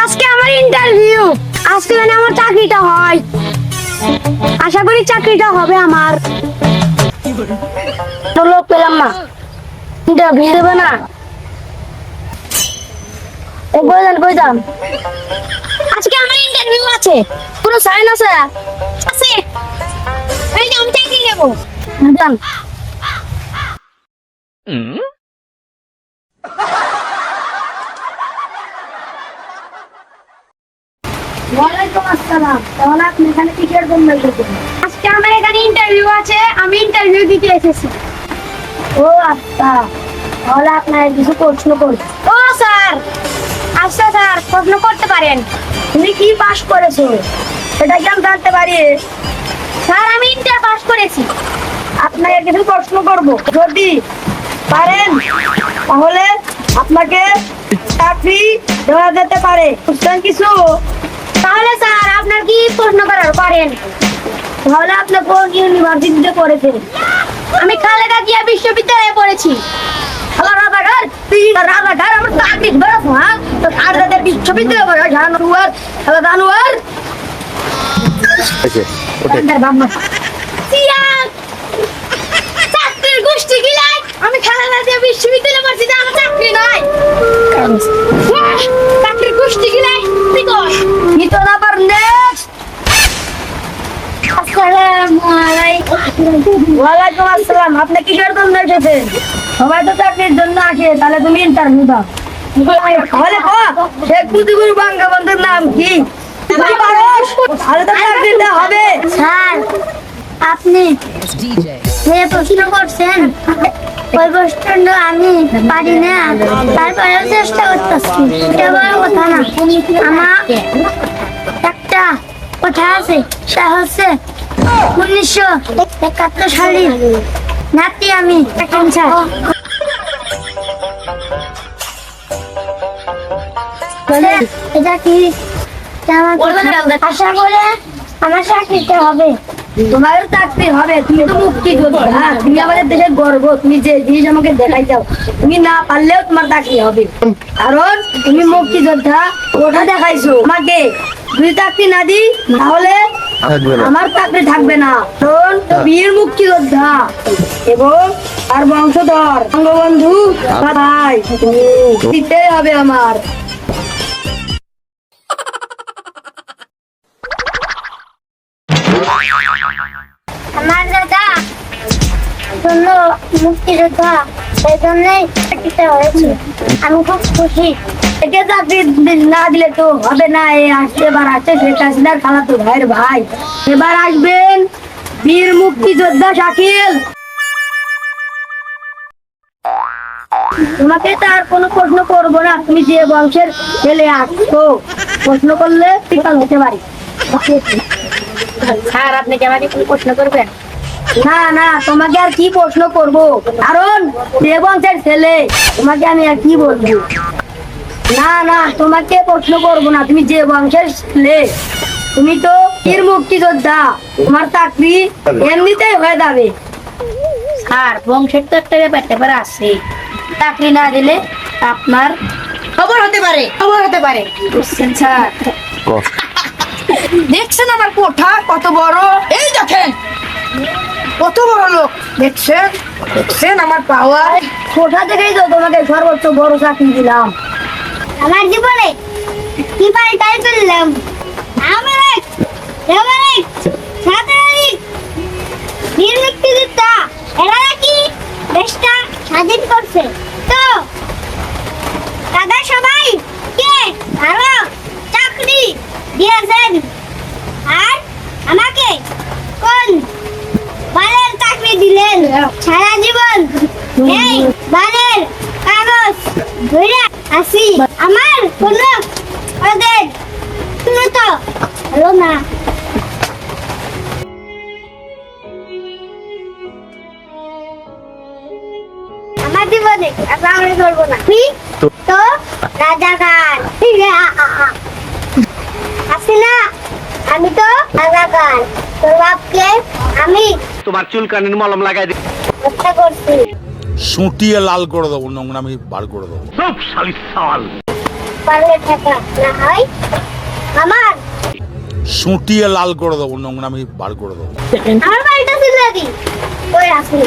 আজকে আমার ইন্টারভিউ, আজকে জানি আমার চাকরিটা হয়। আশা করি চাকরিটা হবে আমার। তো লোক পেলাম না, ইন্টারভিউ দেবে না। কই যান? আজকে আমার ইন্টারভিউ আছে, পুরো সাইন আছে। আছে, এই যে আমি চাকরি নেবো। যান। ওয়ালাইকুম আসসালাম। তাহলে আপনি এখানে কিসের জন্য এসেছেন? আজকে আমার এখানে ইন্টারভিউ আছে, আমি ইন্টারভিউ দিতে এসেছি। ও আচ্ছা, তাহলে আপনার কিছু প্রশ্ন করব। ও স্যার, আচ্ছা স্যার, প্রশ্ন করতে পারেন। তুমি কি পাস করেছো সেটা কি আমি জানতে পারি? স্যার, আমি ইন্টার পাস করেছি। আপনাকে কিছু প্রশ্ন করব, যদি পারেন তাহলে আপনাকে চাকরি দেওয়া যেতে পারে। বুঝছেন কিছু? তাহলে স্যার আপনার কি প্রশ্ন করার পারেন? তাহলে আপনি কোন ইউনিভার্সিটিতে পড়েছেন? আমি খালেদা জিয়া বিশ্ববিদ্যালয়ে পড়েছি। হ্যালো রাজাকার, তুই রাজাকার আমার চাকরি ধরেছ? হ্যাঁ, তো খালেদা বিশ্ববিদ্যালয়ে পড়ে জানুয়ার। হ্যালো জানুয়ার, চাকরির গোষ্ঠী গিলাই আমি খালেদা জিয়া বিশ্ববিদ্যালয়ে পড়ছি, আমার চাকরি নাই। চাকরির গোষ্ঠী গিলাই তুই কর কি তো না পার। নেক্সট। ওয়ালাইকুম আসসালাম। আপনি কিসের জন্য এসেছেন? সবাই তো চাকরির জন্য আসে, তাহলে তুমি ইন্টারভিউ দাও। তাহলে শেখ মুজিবুর বঙ্গবন্ধুর নাম কি? তাহলে তো চাকরিটা হবে। স্যার, আপনি যে প্রশ্ন করছেন ওই প্রশ্ন আমি পারি না, তারপরেও চেষ্টা করতেছি। এটা বড় কথা না। আমার একটা কথা আছে, সেটা হচ্ছে 1971 সালে নাতি আমি। এটা কি আশা করে আমার চাকরিটা হবে? তোমার চাকরি হবে, তুমি তো মুক্তিযোদ্ধা, তুমি আমাদের দেশের গর্ব। তুমি যে জিনিস আমাকে দেখাই যাও, তুমি না পারলেও তোমার চাকরি হবে, কারণ তুমি মুক্তিযোদ্ধা। ওটা দেখাইছো আমাকে। যদি চাকরি না দিই তাহলে আমার চাকরি থাকবে না, কারণ বীর মুক্তিযোদ্ধা এবং আর বংশধর বঙ্গবন্ধু ভাই দিতেই হবে আমার। আমার দাদা জন্য মুক্তিযোদ্ধা, সেই জন্যই চাকরিটা হয়েছে। আমি খুব খুশি। একে চাকরি না দিলে তো হবে না। এবার আসছে শেখ হাসিনার খালাতো ভাইয়ের ভাই, এবার আসবেন বীর মুক্তিযোদ্ধা শাকিল। তোমাকে তো আর কোনো প্রশ্ন করবো না, তুমি যে বংশের ছেলে আসছো, প্রশ্ন করলে বিফল হতে পারি। স্যার, আপনি কি আমাকে কোনো প্রশ্ন করবেন? না না, তোমাকে আর কি প্রশ্ন করব, কারণ যে বংশের ছেলে, তোমাকে আমি আর কি বলবো। না না, তোমাকে প্রশ্ন করবো না, তুমি যে বংশের ছেলে, তুমি তো বীর মুক্তিযোদ্ধা, তোমার চাকরি এমনিতেই হয়ে যাবে। স্যার, বংশের তো একটা ব্যাপার আছে, চাকরি না দিলে আপনার খবর হতে পারে, খবর হতে পারে। বুঝছেন স্যার? দেখছেন আমার কোঠা কত বড়? এই দেখেন কত বড় লোক, দেখছেন? দেখছেন আমার পাওয়ার? কোঠা থেকেই তো তোমাকে সর্বোচ্চ বড় চাকরি দিলাম। আমার জীবনে কি পাল্টাই ফেললাম। বীর মুক্তিযোদ্ধা এরা নাকি দেশটা স্বাধীন করছে, তো দাদা সবাই কে আরো চাকরি দিয়েছেন, আর আমাকে কোন বালের চাকরি দিলেন? সারা জীবন এই বালের কাগজ ধরে আসি, আমার কোনো ওদের তো হলো না। আমার জীবনে চাকরি করবো না, তো রাজাকার আসি না। আমি তো রাজাকার, তোর বাপকে আমি তোমার চুলকানির মলম লাগাই দিই, হত্যা করছি। সুটিয়ে লাল করে দেবো, নোংরামি বার করে দেবো। সব শালি সাল। পারলে টাকা না হয় আমার সুটিয়ে লাল করে দেবো, নোংরামি বার করে দেবো। আমার বাড়িটা সিলে দি ওই আসুন